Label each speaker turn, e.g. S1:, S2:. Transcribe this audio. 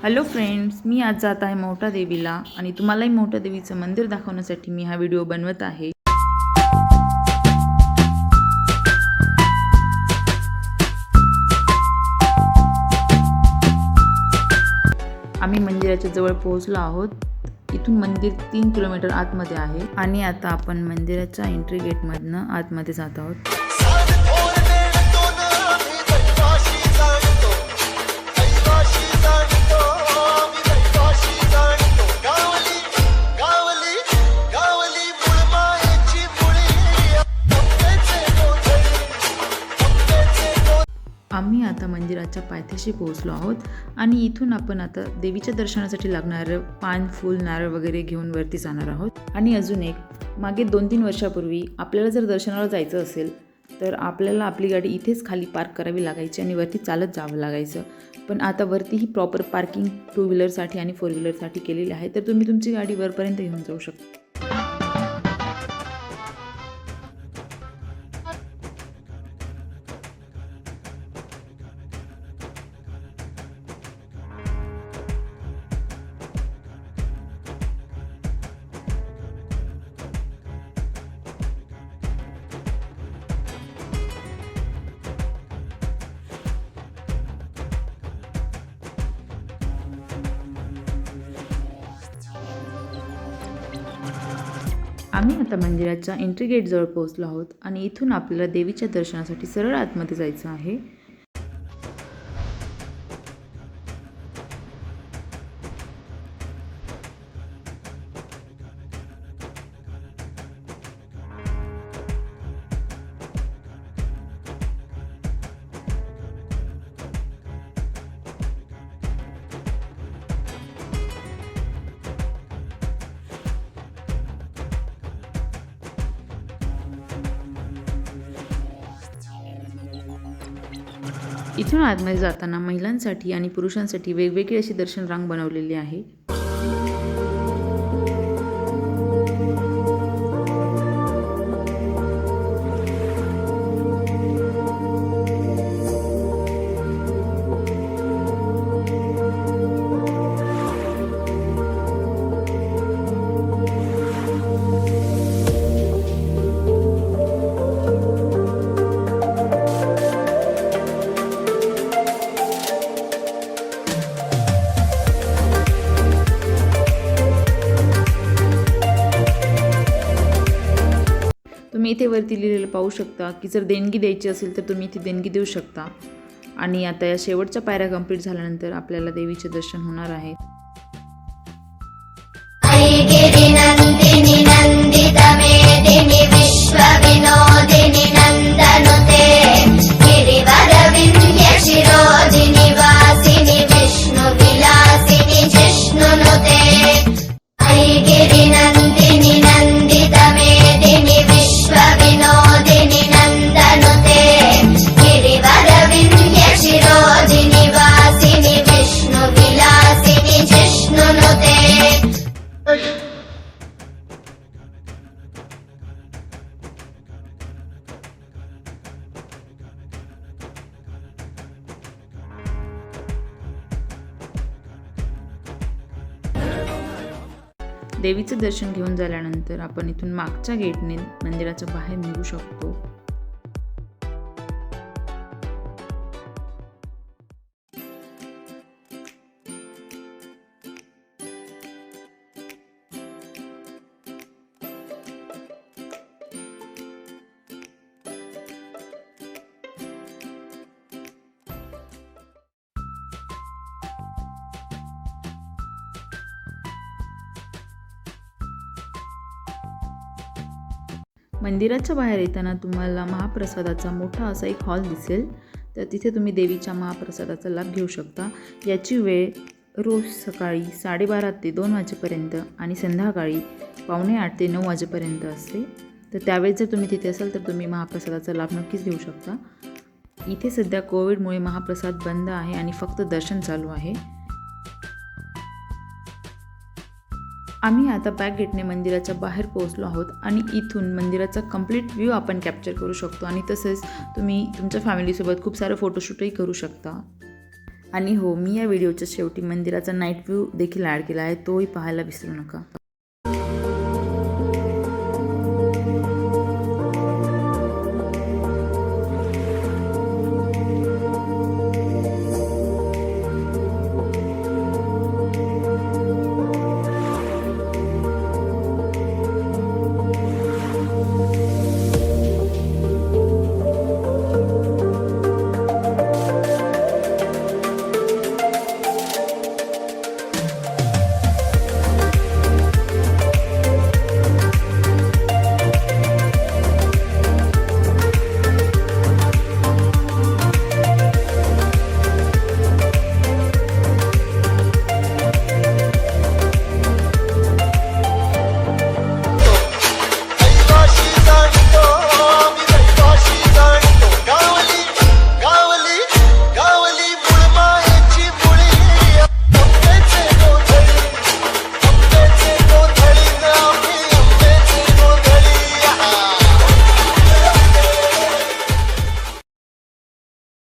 S1: Hello friends, मी आज जात आहे मोठा देवीला आणि तुम्हालाही मोठा देवीचं मंदिर दाखवण्यासाठी मी हा व्हिडिओ बनवत आहे। आम्ही मंदिराच्या जवळ पोहोचलो आहोत। इथून मंदिर 3 किलोमीटर आतमध्ये आहे आणि आता आपण मंदिराच्या एंट्री गेटमधनं आतमध्ये जात आहोत। आम्ही आता मंदिराच्या पायथ्याशी पोहोचलो आहोत आणि इथून आपण आता देवीच्या दर्शनासाठी लागणारं पान, फूल, नारळ वगैरे घेऊन वरती जाणार आहोत। आणि अजून एक, मागे 2-3 वर्षापूर्वी आपल्याला जर दर्शनाला जायचं असेल तर आपल्याला आपली गाडी इथेच खाली पार्क करावी लागायची आणि वरती चालत जावं लागायचं। पण आता वरती ही प्रॉपर पार्किंग 2 व्हीलरसाठी आणि 4 व्हीलरसाठी केलेली आहे, तर तुम्ही तुमची गाडी वरपर्यंत घेऊन जाऊ शकता। आम्ही आता मंदिराच्या एंट्री गेट जवळ पोहोचलो आहोत आणि इथून आपल्याला देवीच्या दर्शनासाठी सरळ आतमध्ये जायचं आहे। इथून आतमध्ये जाताना महिलांसाठी आणि पुरुषांसाठी वेगवेगळी अशी दर्शन रांग बनवलेली आहे। तुम्ही इथे वरती लिहिलेलं पाहू शकता की जर देणगी द्यायची असेल तर तुम्ही इथे देणगी देऊ शकता। आणि आता या शेवटच्या पायऱ्या कंप्लीट झाल्यानंतर आपल्याला देवीचे दर्शन होणार आहे। देवीचं दर्शन घेऊन झाल्यानंतर आपण इथून मागच्या गेटने मंदिराच्या बाहेर निघू शकतो। मंदिराच्या बाहेर येताना तुम्हाला महाप्रसादाचा मोठा असा एक हॉल दिसेल, तर तिथे तुम्ही देवीच्या महाप्रसादाचा लाभ घेऊ शकता। याची वेळ रोज सकाळी 12:30 ते 2 वाजेपर्यंत आणि संध्याकाळी 7:45 ते 9 वाजेपर्यंत असते। तर त्यावेळेस जर तुम्ही तिथे असाल तर तुम्ही महाप्रसादाचा लाभ नक्कीच घेऊ शकता। इथे सध्या कोविडमुळे महाप्रसाद बंद आहे आणि फक्त दर्शन चालू आहे। आम्ही आता बॅक गेटने मंदिराच्या बाहेर पोहोचलो आहोत आणि इथून मंदिराचा कंप्लीट व्ह्यू आपण कॅप्चर करू शकतो आणि तसेच तुम्ही तुमच्या फॅमिलीसोबत खूप सारे फोटोशूटही करू शकता। आणि हो, मी या व्हिडिओच्या शेवटी मंदिराचा नाईट व्ह्यू देखील ॲड केला आहे, तोही पाहायला विसरू नका.